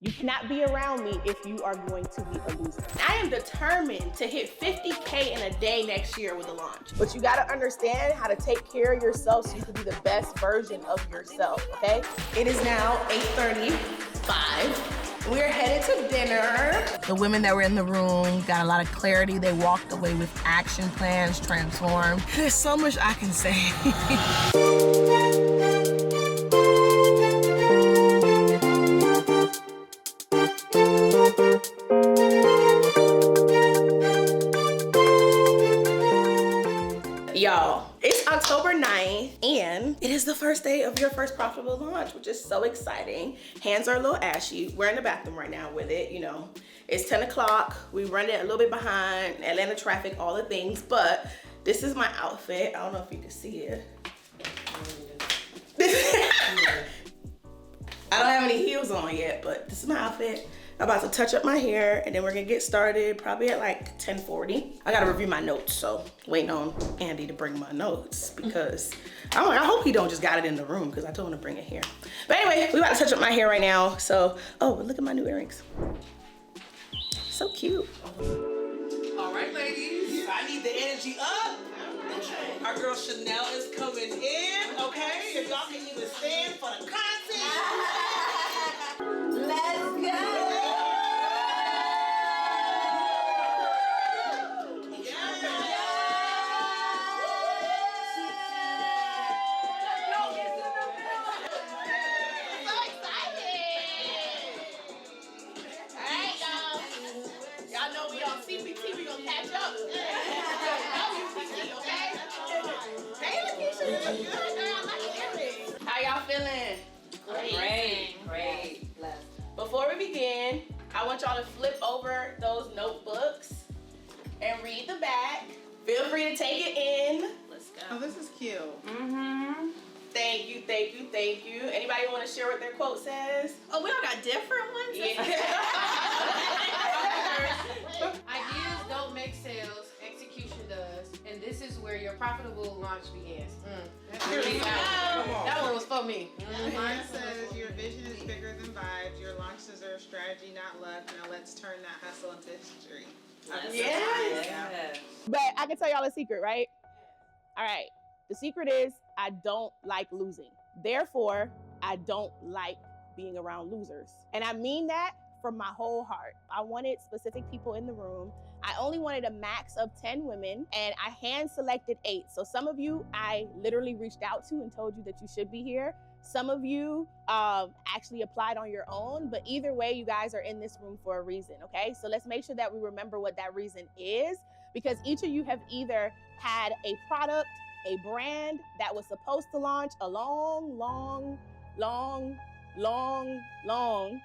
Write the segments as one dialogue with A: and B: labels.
A: You cannot be around me if you are going to be a loser. I am determined to hit 50K in a day next year with a launch. But you gotta understand how to take care of yourself so you can be the best version of yourself, okay? It is now 8:35. We're headed to dinner. The women that were in the room got a lot of clarity. They walked away with action plans, transformed. There's so much I can say. Y'all, it's October 9th and it is the first day of your first profitable launch, which is so exciting. Hands are a little ashy. We're in the bathroom right now with it, you know. It's 10 o'clock. We run it a little bit behind, Atlanta traffic, all the things, but this is my outfit. I don't know if you can see it. I don't have any heels on yet, but this is my outfit. I'm about to touch up my hair and then we're gonna get started probably at like 10:40. I gotta review my notes, so waiting on Andy to bring my notes because I hope he don't just got it in the room because I told him to bring it here. But anyway, we about to touch up my hair right now. So, oh, look at my new earrings. So cute.
B: All right, ladies, I need the energy up. Our girl Chanel is coming in, okay? If y'all can even stand for the content.
C: Let's go.
A: How y'all feeling?
C: Great.
A: Before we begin, I want y'all to flip over those notebooks and read the back. Feel free to take it in.
C: Let's go.
B: Oh, this is cute.
A: Mm-hmm. Thank you. Anybody want to share what their quote says?
C: Oh, we all got different ones?
A: Yeah.
D: Ideas don't make sales, execution does, and this is where your profitable launch begins. That one was for me.
B: Mine says your vision is bigger than vibes. Your launch deserves strategy, not luck. Now let's turn that hustle into history.
A: Yes. But I can tell y'all a secret, right? All right. The secret is I don't like losing. Therefore, I don't like being around losers. And I mean that from my whole heart. I wanted specific people in the room. I only wanted a max of 10 women and I hand selected 8. So some of you I literally reached out to and told you that you should be here. Some of you actually applied on your own, but either way, you guys are in this room for a reason, okay? So let's make sure that we remember what that reason is, because each of you have either had a product, a brand that was supposed to launch a long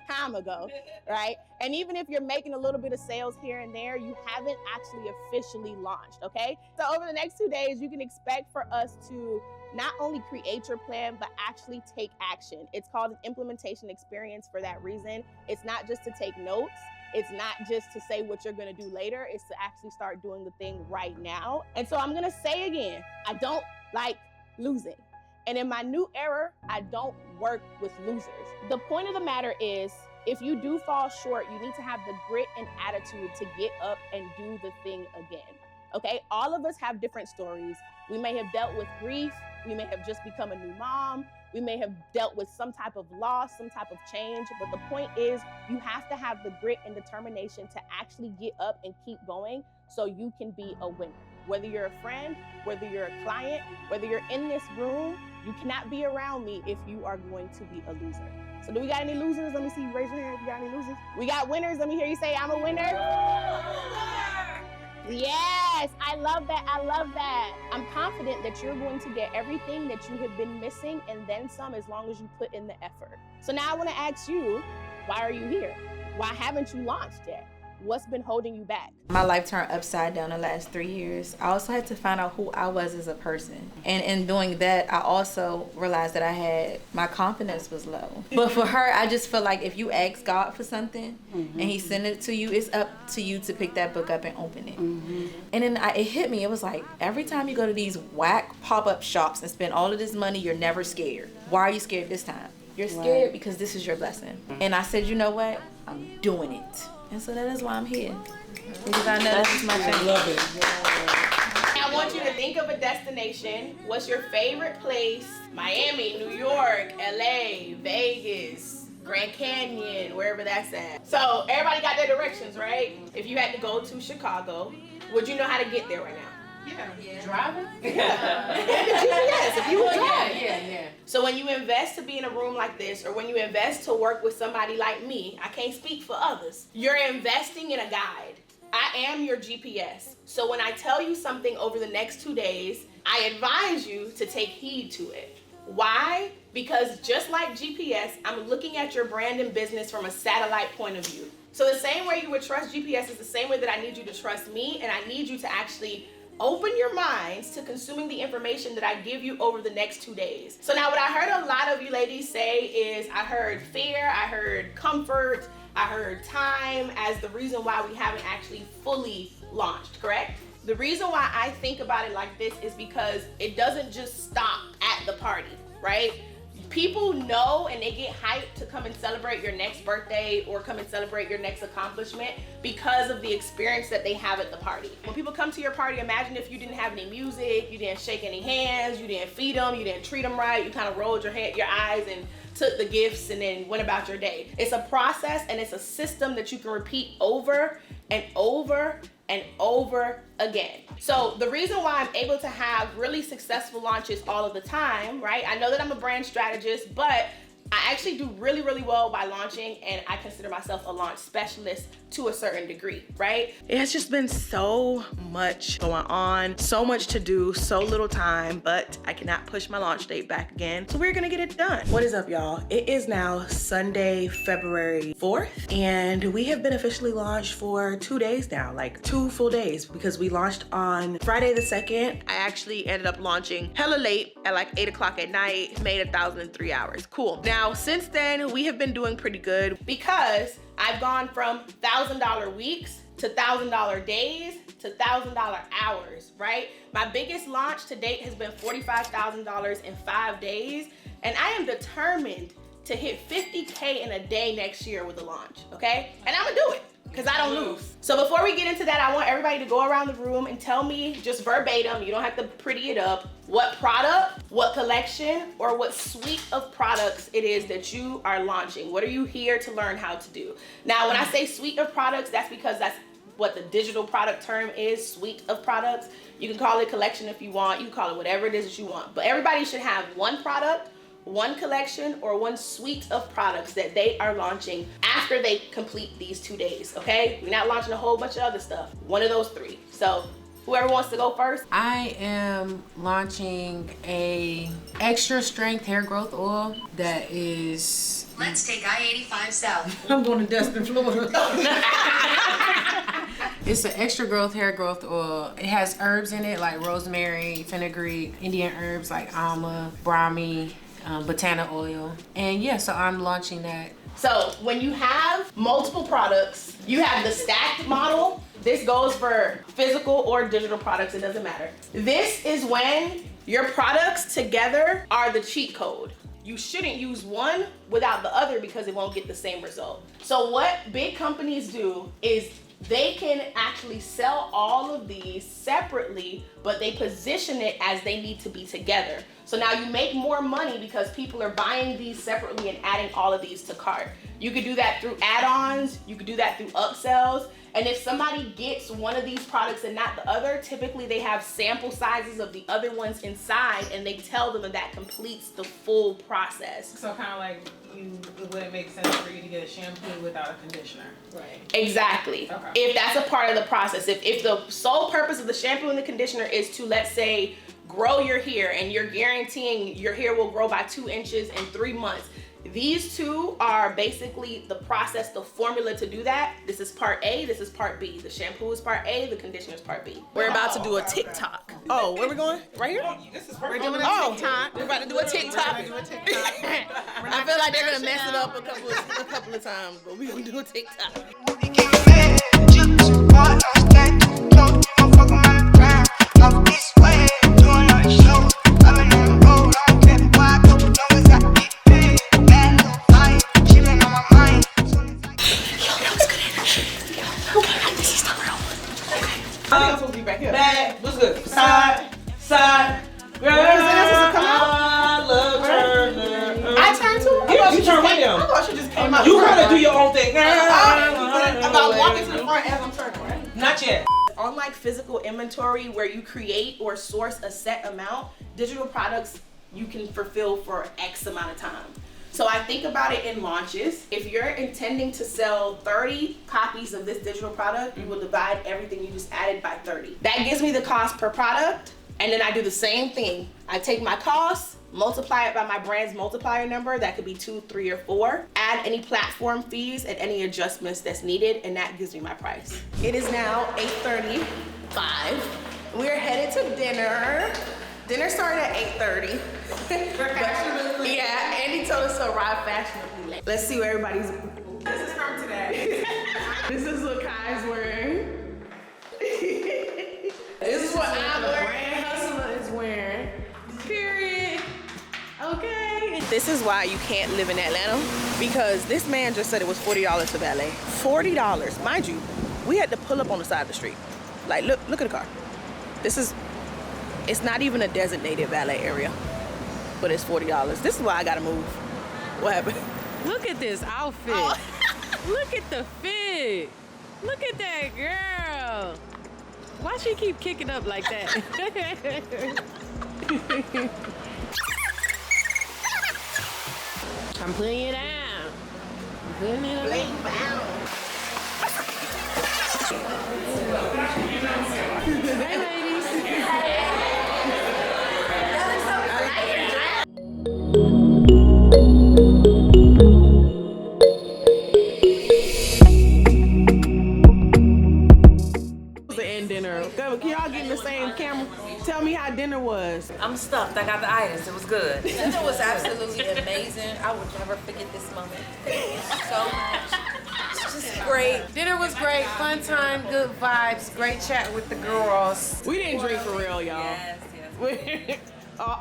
A: time ago, right? And even if you're making a little bit of sales here and there, you haven't actually officially launched, okay? So over the next 2 days, you can expect for us to not only create your plan, but actually take action. It's called an implementation experience for that reason. It's not just to take notes. It's not just to say what you're gonna do later. It's to actually start doing the thing right now. And so I'm gonna say again, I don't like losing. And in my new era, I don't work with losers. The point of the matter is, if you do fall short, you need to have the grit and attitude to get up and do the thing again, okay? All of us have different stories. We may have dealt with grief. We may have just become a new mom. We may have dealt with some type of loss, some type of change. But the point is, you have to have the grit and determination to actually get up and keep going so you can be a winner. Whether you're a friend, whether you're a client, whether you're in this room, you cannot be around me if you are going to be a loser. So do we got any losers? Let me see you raise your hand if you got any losers. We got winners. Let me hear you say, I'm a winner. Yes, I love that. I'm confident that you're going to get everything that you have been missing and then some, as long as you put in the effort. So now I want to ask you, why are you here? Why haven't you launched yet? What's been holding you back?
E: My life turned upside down the last 3 years. I also had to find out who I was as a person. And in doing that, I also realized that my confidence was low. But for her, I just feel like if you ask God for something and he sent it to you, it's up to you to pick that book up and open it. And then it hit me. It was like, every time you go to these whack pop-up shops and spend all of this money, you're never scared. Why are you scared this time? You're scared because this is your blessing. And I said, you know what? I'm doing it. And so that is why I'm here. Because I know this is my thing.
B: Love it.
A: I want you to think of a destination. What's your favorite place? Miami, New York, LA, Vegas, Grand Canyon, wherever that's at. So everybody got their directions, right? If you had to go to Chicago, would you know how to get there right now?
D: Yeah. Driving?
A: Yes, if you were driving.
D: Yeah.
A: So when you invest to be in a room like this, or when you invest to work with somebody like me, I can't speak for others, you're investing in a guide. I am your GPS. So when I tell you something over the next 2 days, I advise you to take heed to it. Why? Because just like GPS, I'm looking at your brand and business from a satellite point of view. So the same way you would trust GPS is the same way that I need you to trust me, and I need you to actually open your minds to consuming the information that I give you over the next 2 days. So now what I heard a lot of you ladies say is, I heard fear, I heard comfort, I heard time as the reason why we haven't actually fully launched, correct? The reason why I think about it like this is because it doesn't just stop at the party, right? People know and they get hyped to come and celebrate your next birthday or come and celebrate your next accomplishment because of the experience that they have at the party. When people come to your party, imagine if you didn't have any music, you didn't shake any hands, you didn't feed them, you didn't treat them right, you kind of rolled your eyes and took the gifts and then went about your day. It's a process and it's a system that you can repeat over and over and over again. So the reason why I'm able to have really successful launches all of the time, right? I know that I'm a brand strategist, but I actually do really, really well by launching, and I consider myself a launch specialist to a certain degree, right? It has just been so much going on, so much to do, so little time, but I cannot push my launch date back again. So we're gonna get it done. What is up, y'all? It is now Sunday, February 4th, and we have been officially launched for 2 days now, like 2 full days, because we launched on Friday the 2nd. I actually ended up launching hella late at like 8 o'clock at night, made 1,003 hours. Cool. Now, since then, we have been doing pretty good because I've gone from $1,000 weeks to $1,000 days to $1,000 hours, right? My biggest launch to date has been $45,000 in 5 days, and I am determined to hit 50K in a day next year with a launch, okay? And I'm gonna do it, because I don't lose. So before we get into that, I want everybody to go around the room and tell me just verbatim, you don't have to pretty it up, what product, what collection, or what suite of products it is that you are launching. What are you here to learn how to do? Now, when I say suite of products, that's because that's what the digital product term is, suite of products. You can call it collection if you want, you can call it whatever it is that you want. But everybody should have one product, one collection, or one suite of products that they are launching after they complete these 2 days, okay? We're not launching a whole bunch of other stuff. One of those 3. So whoever wants to go first.
D: I am launching a extra strength hair growth oil that is...
C: Let's take I-85 south.
B: I'm going to Destin, Florida.
D: It's an extra growth hair growth oil. It has herbs in it like rosemary, fenugreek, Indian herbs like alma, brahmi, botana oil. And yeah, so I'm launching that.
A: So when you have multiple products, you have the stacked model. This goes for physical or digital products, it doesn't matter. This is when your products together are the cheat code. You shouldn't use one without the other because it won't get the same result. So what big companies do is they can actually sell all of these separately, but they position it as they need to be together. So now you make more money because people are buying these separately and adding all of these to cart. You could do that through add-ons, you could do that through upsells. And if somebody gets one of these products and not the other, typically they have sample sizes of the other ones inside and they tell them that completes the full process.
F: So kind of like it wouldn't make sense for you to get a shampoo without a conditioner.
A: Right. Exactly.
F: Okay.
A: If that's a part of the process. If the sole purpose of the shampoo and the conditioner is to, let's say, grow your hair and you're guaranteeing your hair will grow by 2 inches in 3 months, these two are basically the process, the formula to do that. This is part A, this is part B. The shampoo is part A, the conditioner is part B. We're about to do a TikTok. Oh, where we going? Right here?
F: This is
C: We're
F: perfect.
C: doing a TikTok.
A: We're about to do a TikTok.
C: We're gonna do a TikTok.
A: I feel like they're gonna mess it up a couple of times, but we're gonna do a TikTok. I'm supposed to be back here.
B: Back. What's good? Side. Girl, I love Turner.
A: I turned to?
B: Yeah, you turn with them.
A: I thought she just came out.
B: You gotta do your own thing.
A: About walking to the front as I'm turning, right?
B: Not yet.
A: Unlike physical inventory where you create or source a set amount, digital products you can fulfill for X amount of time. So I think about it in launches. If you're intending to sell 30 copies of this digital product, you will divide everything you just added by 30. That gives me the cost per product, and then I do the same thing. I take my cost, multiply it by my brand's multiplier number, that could be 2, 3, or 4, add any platform fees and any adjustments that's needed, and that gives me my price. It is now 8:35. We're headed to dinner. Dinner started at 8:30. Yeah, Andy told us to arrive fashionably late. Let's see what everybody's. This is from today. This is what Kai's wearing. This is what I'm wearing.
D: Brand Hustler is wearing. Period. Okay.
A: This is why you can't live in Atlanta, because this man just said it was $40 for valet. $40, mind you. We had to pull up on the side of the street. Like, look at the car. It's not even a designated valet area, but it's $40. This is why I gotta move. What happened?
D: Look at this outfit.
A: Oh.
D: Look at the fit. Look at that girl. Why she keep kicking up like that? I'm putting it down. I'm putting it down. Hey, ladies.
A: The end dinner. Can y'all get in the same camera? Tell me how dinner was.
G: I'm stuffed. I got the itis. It was good.
E: Dinner was absolutely amazing. I would never forget this moment. Thank you so much. It's just great.
D: Dinner was great. Fun time. Good vibes. Great chat with the girls.
A: We didn't drink for real, y'all.
G: Yes, yes.
A: Oh.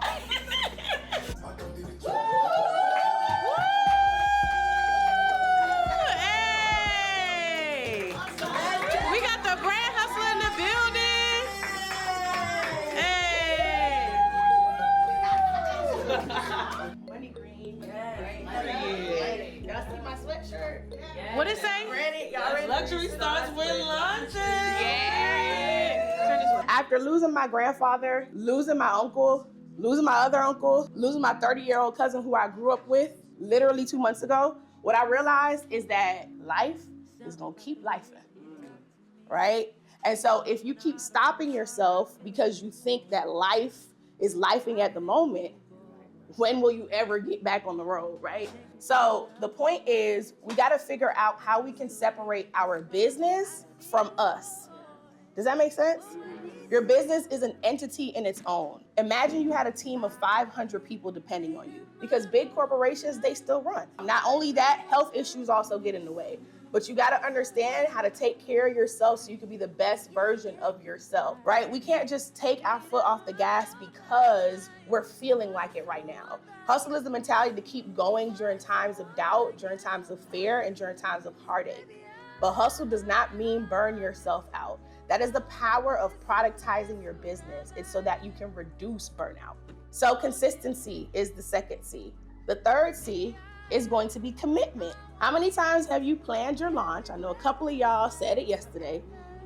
A: Hey! We got the brand hustler in the building. Hey! Money green. Y'all see my sweatshirt?
D: What it say?
A: Ready? Y'all ready?
B: Luxury starts with lunches.
A: Yeah. After losing my grandfather, losing my uncle, losing my other uncle, losing my 30-year-old cousin who I grew up with literally 2 months ago, what I realized is that life is gonna keep lifing, right? And so if you keep stopping yourself because you think that life is lifing at the moment, when will you ever get back on the road, right? So the point is, we gotta figure out how we can separate our business from us. Does that make sense? Your business is an entity in its own. Imagine you had a team of 500 people depending on you, because big corporations, they still run. Not only that, health issues also get in the way. But you gotta understand how to take care of yourself so you can be the best version of yourself, right? We can't just take our foot off the gas because we're feeling like it right now. Hustle is the mentality to keep going during times of doubt, during times of fear, and during times of heartache. But hustle does not mean burn yourself out. That is the power of productizing your business. It's so that you can reduce burnout. So consistency is the second C. The third C is going to be commitment. How many times have you planned your launch? I know a couple of y'all said it yesterday.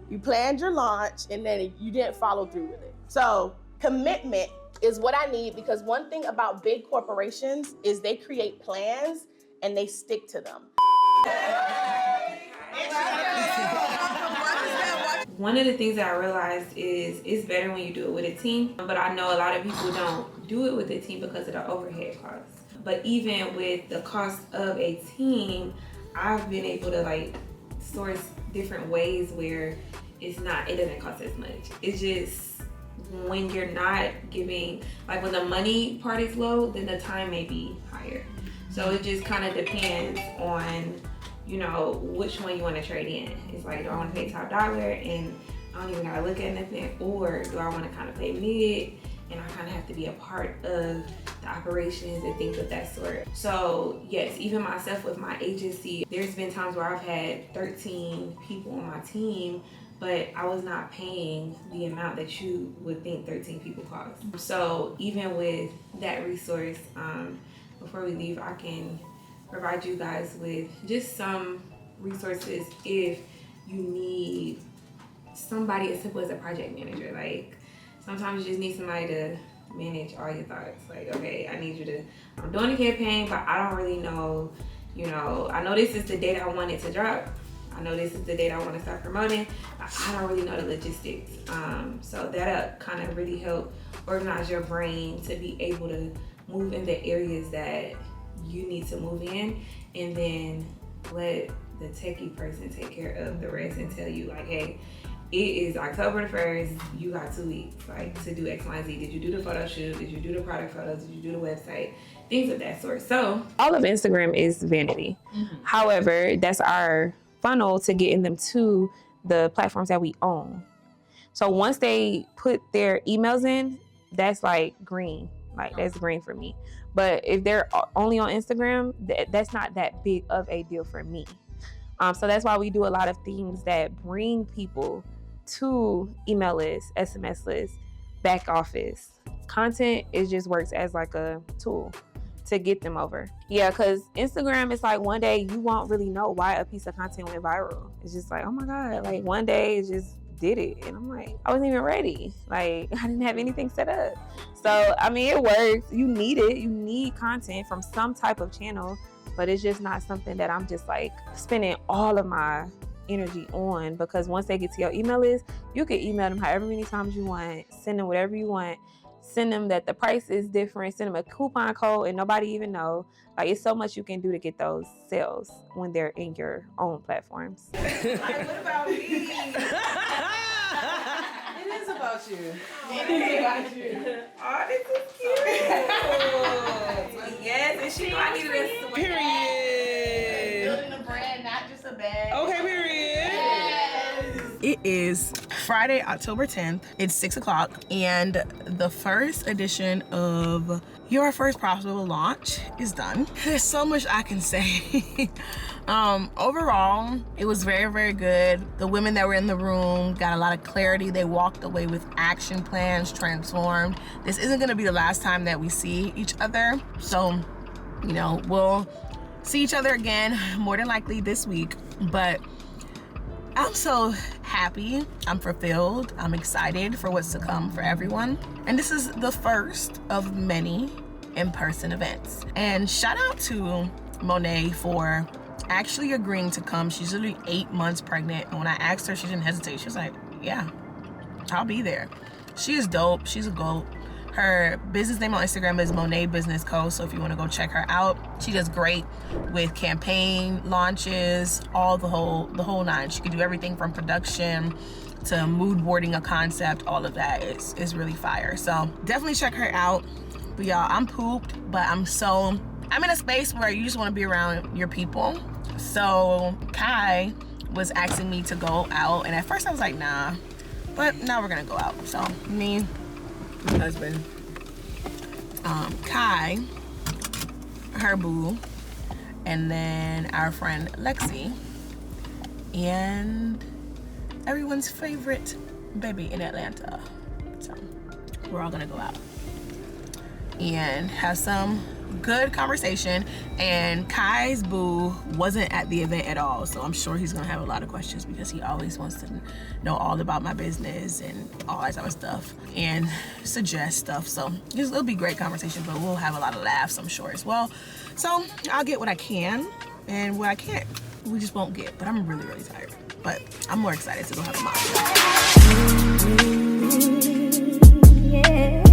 A: You planned your launch and then you didn't follow through with it. So commitment is what I need, because one thing about big corporations is they create plans and they stick to them.
H: One of the things that I realized is it's better when you do it with a team, but I know a lot of people don't do it with a team because of the overhead costs. But even with the cost of a team, I've been able to source different ways where it doesn't cost as much. It's just when you're not giving, when the money part is low, then the time may be higher. So it just kind of depends on which one you want to trade in. It's do I want to pay top dollar and I don't even gotta look at nothing, or do I want to kind of pay mid and I kind of have to be a part of the operations and things of that sort. So yes, even myself with my agency, there's been times where I've had 13 people on my team, but I was not paying the amount that you would think 13 people cost. So even with that resource, before we leave, I can provide you guys with just some resources if you need somebody as simple as a project manager. Like sometimes you just need somebody to manage all your thoughts. Like, okay, I need you to, I'm doing a campaign, but I don't really know, you know, I know this is the date I want it to drop. I know this is the date I want to start promoting. I don't really know the logistics. So that'll kind of really help organize your brain to be able to move in the areas that you need to move in, and then let the techie person take care of the rest and tell you like, hey, it is October the 1st, you got 2 weeks like to do X, Y, Z. Did you do the photo shoot? Did you do the product photos? Did you do the website? Things of that sort. So all of Instagram is vanity. However, that's our funnel to getting them to the platforms that we own. So once they put their emails in, that's like green. Like that's green for me. But if they're only on Instagram, that's not that big of a deal for me. So that's why we do a lot of things that bring people to email lists, SMS lists, back office. Content, it just works as like a tool to get them over. Yeah, because Instagram is like one day you won't really know why a piece of content went viral. It's just like, oh my God, like one day it just did it. And I'm like, I wasn't even ready. Like I didn't have anything set up. So, I mean, it works. You need it. You need content from some type of channel, but it's just not something that I'm just like spending all of my energy on, because once they get to your email list, you can email them however many times you want, send them whatever you want, send them that the price is different, send them a coupon code and nobody even know. Like it's so much you can do to get those sales when they're in your own platforms.
F: Like, what about me?
B: It is about you.
H: It is about you. Oh, this is cute. Yes, and she knew I needed a swing.
B: Period.
A: Building a brand, not just a bag.
B: Okay, period. It is Friday, October 10th. It's 6 o'clock, and the first edition of Your First Profitable Launch is done. There's so much I can say. Overall, it was very, very good. The women that were in the room got a lot of clarity. They walked away with action plans, transformed. This isn't gonna be the last time that we see each other. So, you know, we'll see each other again, more than likely this week. But I'm so happy, I'm fulfilled, I'm excited for what's to come for everyone. And this is the first of many in-person events. And shout out to Monet for actually agreeing to come. She's literally 8 months pregnant. And when I asked her, she didn't hesitate. She was like, yeah, I'll be there. She is dope, she's a GOAT. Her business name on Instagram is Monet Business Co. So if you want to go check her out, she does great with campaign launches, all the whole nine. She can do everything from production to mood boarding a concept. All of that is really fire. So definitely check her out. But y'all, I'm pooped, but I'm in a space where you just want to be around your people. So Kai was asking me to go out, and at first I was like, nah, but now we're gonna go out. So me, my husband, Kai, her boo, and then our friend Lexi, and everyone's favorite baby in Atlanta. So we're all gonna go out and have some good conversation. And Kai's boo wasn't at the event at all, so I'm sure he's gonna have a lot of questions because he always wants to know all about my business and all that type of stuff and suggest stuff. So it'll be great conversation, but we'll have a lot of laughs, I'm sure, as well. So I'll get what I can, and what I can't, we just won't get. But I'm really, really tired, but I'm more excited to go have a mom.
E: Yeah.